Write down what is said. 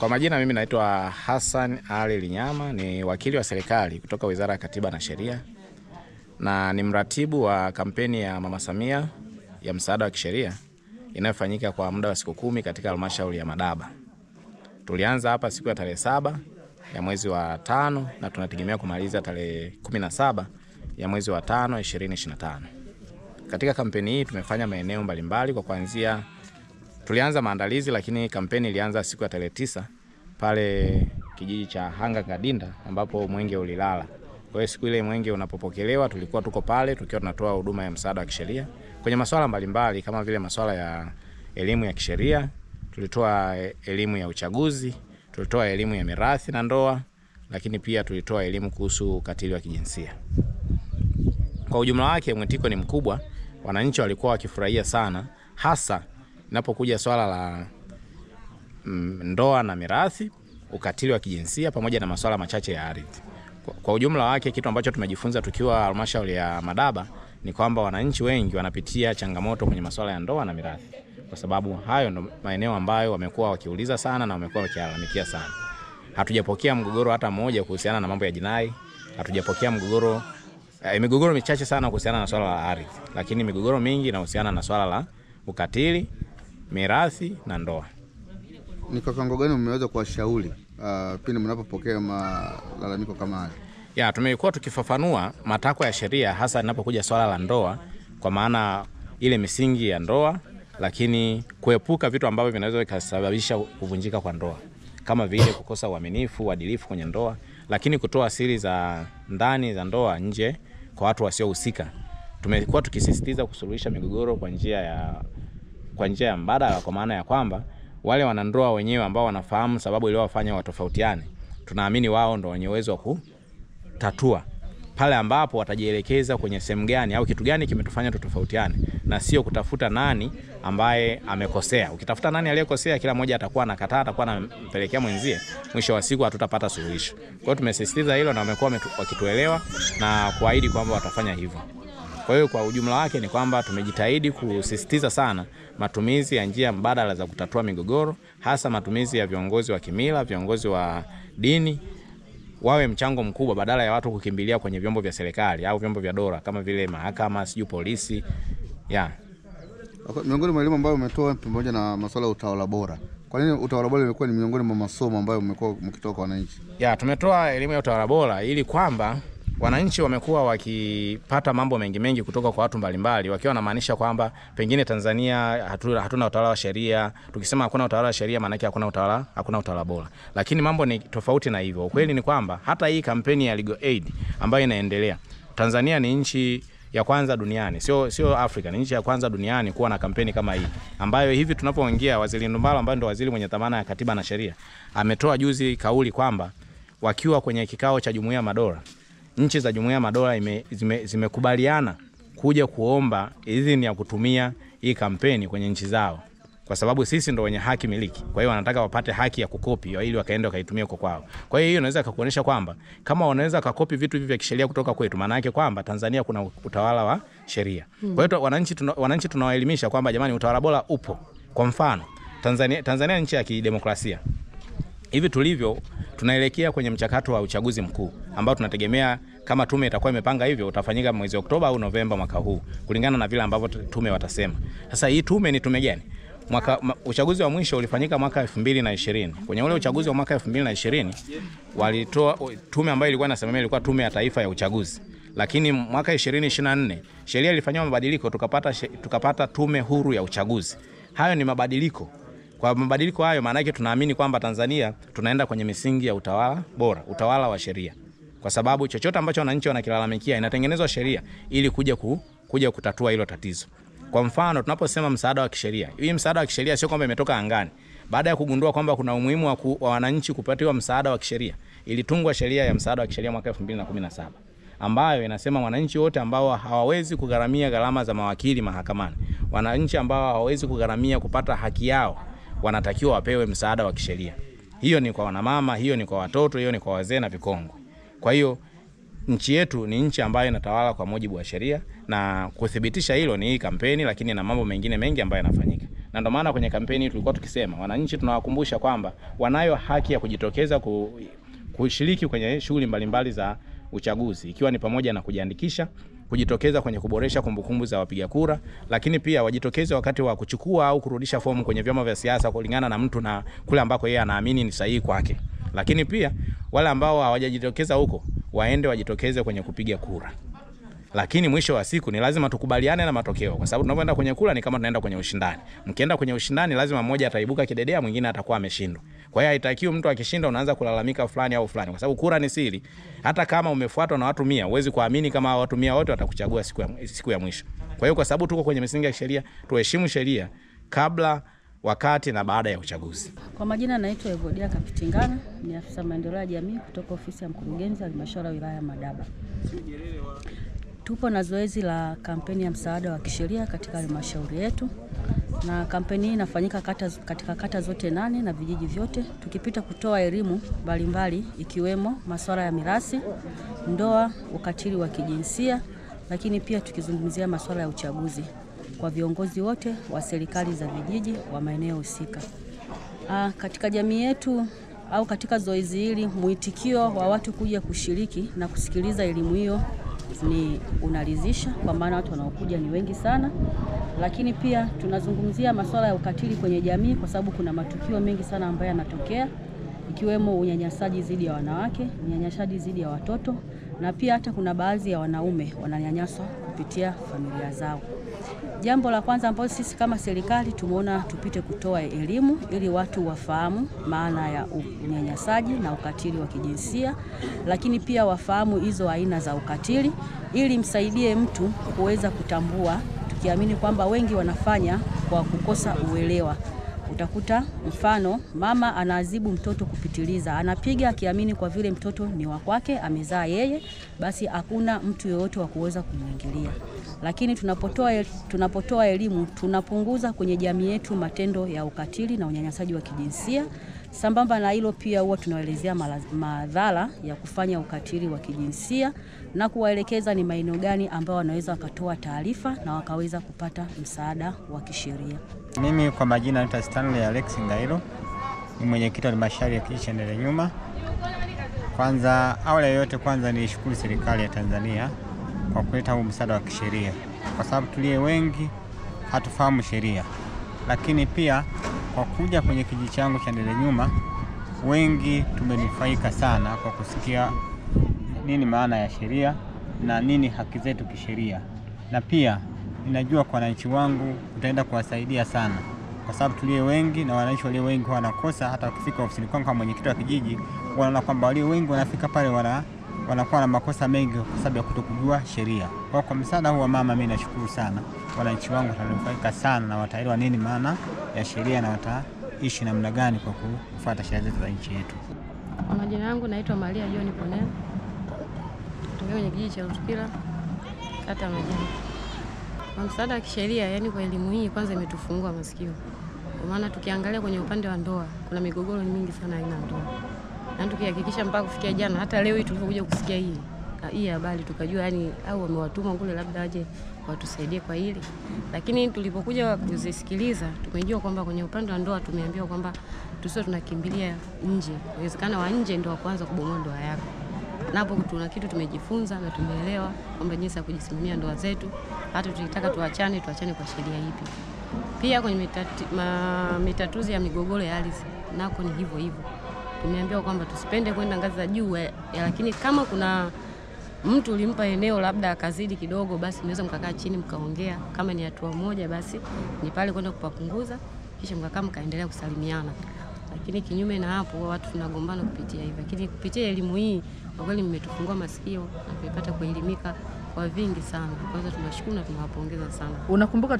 Kwa majina mimi naitwa Hassan Ali Linyama, ni wakili wa serikali kutoka Wizara ya Katiba na Sheria na ni mratibu wa kampeni ya Mama Samia ya msaada wa kisheria inayofanyika kwa muda wa siku 10 katika halmashauri ya Madaba. Tulianza hapa siku ya tarehe 7 ya mwezi wa 5 na tunategemea kumaliza tarehe 17 ya mwezi wa 5 2025. Katika kampeni hii tumefanya maeneo mbalimbali kwa kuanzia tulianza maandalizi, lakini kampeni ilianza siku ya tarehe 9 pale kijiji cha Hanga Kadinda ambapo mwenge ulilala. Kwa hiyo siku ile mwenge unapopokelewa tulikuwa tuko pale tukiwa tunatoa huduma ya msaada wa kisheria kwenye masuala mbalimbali kama vile masuala ya elimu ya kisheria, tulitoa elimu ya uchaguzi, tulitoa elimu ya mirathi na ndoa, lakini pia tulitoa elimu kuhusu ukatili wa kijinsia. Kwa ujumla wake mwitiko ni mkubwa, wananchi walikuwa wakifurahia sana, hasa inapokuja swala la ndoa na mirathi, ukatili wa kijinsia pamoja na masuala machache ya ardhi. Kwa ujumla wake kitu ambacho tumejifunza tukiwa halmashauri ya Madaba ni kwamba wananchi wengi wanapitia changamoto kwenye masuala ya ndoa na mirathi. Kwa sababu hayo ndo maeneo ambayo wamekuwa wakiuliza sana na wamekuwa wakilalamikia sana. Hatujapokea mgogoro hata mmoja kuhusiana na mambo ya jinai, hatujapokea migogoro michache sana kuhusiana na swala la ardhi, lakini migogoro mingi inahusiana na swala la ukatili, mirathi na ndoa. Ni kwa kiwango gani mmeweza kuwashauri pindi mnapopokea malalamiko kama haya? Tumekuwa tukifafanua matakwa ya sheria hasa linapokuja swala la ndoa, kwa maana ile misingi ya ndoa, lakini kuepuka vitu ambavyo vinaweza kusababisha kuvunjika kwa ndoa, kama vile kukosa uaminifu, uadilifu kwenye ndoa, lakini kutoa siri za ndani za ndoa nje kwa watu wasiohusika. Tumekuwa tukisisitiza kusuluhisha migogoro kwa njia ya mbadala, kwa maana ya kwamba wale wanandoa wenyewe ambao wanafahamu sababu iliyowafanya watofautiane, tunaamini wao ndio wenye uwezo wa kutatua pale ambapo watajielekeza kwenye sehemu gani au kitu gani kimetufanya tutofautiane, na sio kutafuta nani ambaye amekosea. Ukitafuta nani aliyekosea, kila mmoja atakuwa anakataa, atakuwa anampelekea mwenzie, mwisho wa siku hatutapata suluhisho. Kwa hiyo tumesisitiza hilo na wamekuwa wakituelewa na kuahidi kwamba watafanya hivyo. Kwa hiyo kwa ujumla wake ni kwamba tumejitahidi kusisitiza sana matumizi ya njia mbadala za kutatua migogoro, hasa matumizi ya viongozi wa kimila, viongozi wa dini, wawe mchango mkubwa badala ya watu kukimbilia kwenye vyombo vya serikali au vyombo vya dola kama vile mahakama, polisi. Miongoni mwa elimu ambayo umetoa pamoja na masuala ya utawala bora, kwa nini utawala bora imekuwa ni miongoni mwa masomo ambayo mmekuwa mkitoa kwa wananchi? Tumetoa elimu ya utawala bora ili kwamba wananchi wamekuwa wakipata mambo mengi kutoka kwa watu mbalimbali, wakiwa wanamaanisha kwamba pengine Tanzania hatuna utawala wa sheria. Tukisema hakuna utawala wa sheria maana yake hakuna utawala bora. Lakini mambo ni tofauti na hivyo. Ukweli ni kwamba hata hii kampeni ya Legal Aid ambayo inaendelea, Tanzania ni nchi ya kwanza duniani, sio Afrika, ni nchi ya kwanza duniani kuwa na kampeni kama hii, ambayo hivi tunapoongea Waziri Ndumbaro ambaye ndio waziri mwenye dhamana ya katiba na sheria ametoa juzi kauli kwamba wakiwa kwenye kikao cha Jumuiya ya Madola, nchi za Jumuiya ya Madola zimekubaliana kuja kuomba idhini ya kutumia hii kampeni kwenye nchi zao, kwa sababu sisi ndo wenye haki miliki. Kwa hiyo wanataka wapate haki ya kukopi ili wakaenda wakaitumia huko kwao. Kwa hiyo inaweza kukuonyesha kwamba kama wanaweza kukopi vitu hivi vya kisheria kutoka kwetu, maana yake kwamba Tanzania kuna utawala wa sheria. Kwa hiyo wananchi tunawaelimisha kwamba jamani, utawala bora upo. Kwa mfano, Tanzania nchi ya kidemokrasia. Hivi tulivyo tunaelekea kwenye mchakato wa uchaguzi mkuu ambao tunategemea kama tume itakuwa imepanga hivyo utafanyika mwezi Oktoba au Novemba mwaka huu kulingana na vile ambavyo tume watasema. Sasa hii tume ni tume gani? Uchaguzi wa mwisho ulifanyika mwaka 2020. Kwenye ule uchaguzi wa mwaka 2020 walitoa tume ambayo ilikuwa inasimamia ilikuwa Tume ya Taifa ya Uchaguzi. Lakini mwaka 2024 sheria ilifanywa mabadiliko, tukapata Tume Huru ya Uchaguzi. Hayo ni mabadiliko. Kwa mabadiliko hayo maana yake tunaamini kwamba Tanzania tunaenda kwenye misingi ya utawala bora, utawala wa sheria. Kwa sababu chochote ambacho wananchi wanakilalamikia inatengenezwa sheria ili kuja kutatua hilo tatizo. Kwa mfano tunaposema msaada wa kisheria, hii msaada wa kisheria sio kwamba imetoka angani. Baada ya kugundua kwamba kuna umuhimu wa wananchi kupatiwa msaada wa kisheria, ilitungwa sheria ya msaada wa kisheria mwaka 2017 ambayo inasema wananchi wote ambao hawawezi kugharamia gharama za mawakili mahakamani, wananchi ambao hawawezi kugharamia kupata haki yao, wanatakiwa wapewe msaada wa kisheria. Hiyo ni kwa wanamama, hiyo ni kwa watoto, hiyo ni kwa wazee na vikongwe. Kwa hiyo nchi yetu ni nchi ambayo inatawala kwa mujibu wa sheria, na kuthibitisha hilo ni hii kampeni, lakini na mambo mengine mengi ambayo yanafanyika. Na ndio maana kwenye kampeni tulikuwa tukisema wananchi tunawakumbusha kwamba wanayo haki ya kujitokeza kushiriki kwenye shughuli mbalimbali za uchaguzi, ikiwa ni pamoja na kujiandikisha, kujitokeza kwenye kuboresha kumbukumbu za wapiga kura, lakini pia wajitokeze wakati wa kuchukua au kurudisha fomu kwenye vyama vya siasa kulingana na mtu na kule ambako yeye anaamini ni sahihi kwake. Lakini pia wale ambao hawajajitokeza huko waende wajitokeze kwenye kupiga kura. Lakini mwisho wa siku ni lazima tukubaliane na matokeo, kwa sababu tunapoenda kwenye kura ni kama tunaenda kwenye ushindani. Mkienda kwenye ushindani lazima mmoja ataibuka kidedea, mwingine atakuwa ameshindwa. Kwa hiyo haitakiwi mtu akishinda unaanza kulalamika fulani au fulani, kwa sababu kura ni siri. Hata kama umefuatwa na watu 100, huwezi kuamini kama watu 100 wote watakuchagua siku ya mwisho. Kwa hiyo kwa sababu tuko kwenye misingi ya sheria, tuheshimu sheria kabla, wakati na baada ya uchaguzi. Kwa majina naitwa Evodia Kapitingana, ni afisa maendeleo ya jamii kutoka ofisi ya mkurugenzi wa halmashauri ya wilaya Madaba. Tupo na zoezi la kampeni ya msaada wa kisheria katika halmashauri yetu, na kampeni hii inafanyika katika kata zote 8 na vijiji vyote, tukipita kutoa elimu mbalimbali ikiwemo masuala ya mirathi, ndoa, ukatili wa kijinsia, lakini pia tukizungumzia masuala ya uchaguzi kwa viongozi wote wa serikali za vijiji wa maeneo husika. Katika jamii yetu au katika zoezi hili, mwitikio wa watu kuja kushiriki na kusikiliza elimu hiyo ni unaridhisha, kwa maana watu wanaokuja ni wengi sana. Lakini pia tunazungumzia masuala ya ukatili kwenye jamii, kwa sababu kuna matukio mengi sana ambayo yanatokea, ikiwemo unyanyasaji dhidi ya wanawake, unyanyasaji dhidi ya watoto, na pia hata kuna baadhi ya wanaume wananyanyaswa kupitia familia zao. Jambo la kwanza ambalo sisi kama serikali tumeona tupite kutoa elimu ili watu wafahamu maana ya unyanyasaji na ukatili wa kijinsia, lakini pia wafahamu hizo aina za ukatili ili msaidie mtu kuweza kutambua, tukiamini kwamba wengi wanafanya kwa kukosa uelewa. Utakuta mfano mama anaadhibu mtoto kupitiliza, anapiga akiamini kwa vile mtoto ni wa kwake, amezaa yeye, basi hakuna mtu yeyote wa kuweza kumwingilia. Lakini tunapotoa elimu tunapunguza kwenye jamii yetu matendo ya ukatili na unyanyasaji wa kijinsia. Sambamba na hilo pia huwa tunaelezea madhara ya kufanya ukatili wa kijinsia na kuwaelekeza ni maeneo gani ambao wanaweza wakatoa taarifa na wakaweza kupata msaada wa kisheria. Mimi kwa majina naitwa Stanley Alex Ngairo, ni mwenyekiti wa halmashauri ya kijiji cha Nderenyuma. Kwanza awali ya yote ni shukuru serikali ya Tanzania kwa kuleta huu msaada wa kisheria, kwa sababu tulie wengi hatufahamu sheria. Lakini pia kwa kuja kwenye kijiji changu cha Nderenyuma, wengi tumenufaika sana kwa kusikia nini maana ya sheria na nini haki zetu kisheria. Na pia ninajua kwa wananchi wangu utaenda kuwasaidia sana, kwa sababu tulie wengi na wananchi walio wengi wanakosa, hata wakifika ofisini kwangu kama mwenyekiti wa kijiji wanaona kwamba walio wengi wanafika pale wanakuwa na makosa mengi kwa sababu ya kutokujua sheria. Kwa msaada huu wa mama, mimi nashukuru sana. Wananchi wangu watanufaika sana na wataelewa nini maana ya sheria na wataishi namna gani kwa kufuata sheria zetu za nchi yetu. Kwa majina yangu naitwa Maria John Ponel, kutoka kwenye kijiji cha Utukila, kata ya Majani. Kwa msaada wa kisheria, yani kwa elimu hii kwanza imetufungua masikio. Kwa maana tukiangalia kwenye upande wa ndoa, kuna migogoro mingi sana aina ndoa. Na tukihakikisha mpaka kufikia jana, hata leo hii tulipokuja kusikia hii habari tukajua yani au wamewatuma kule labda aje watusaidie kwa hili. Lakini tulipokuja kuzisikiliza tumejua kwamba kwenye upande wa ndoa tumeambiwa kwamba tusio tunakimbilia nje. Inawezekana wa nje ndio wa kwanza kubomoa ndoa yako. Napo tuna kitu tumejifunza na tumeelewa kwamba jinsi ya kujisimamia ndoa zetu, hata tulitaka tuachane kwa sheria ipi. Pia kwenye mitatuzi ya migogoro ya ardhi nako ni hivyo hivyo. Tumeambiwa kwamba tusipende kwenda ngazi za juu, lakini kama kuna mtu ulimpa eneo labda akazidi kidogo, basi mnaweza mkakaa chini mkaongea, kama ni hatua moja basi ni pale kwenda kupapunguza, kisha mkakaa mkaendelea kusalimiana. Lakini kinyume na hapo watu tunagombana kupitia hivyo. Lakini kupitia elimu hii kwa kweli mmetufungua masikio na tumepata kuelimika kwa vingi sana. Kwanza tunashukuru na tunawapongeza sana. Unakumbuka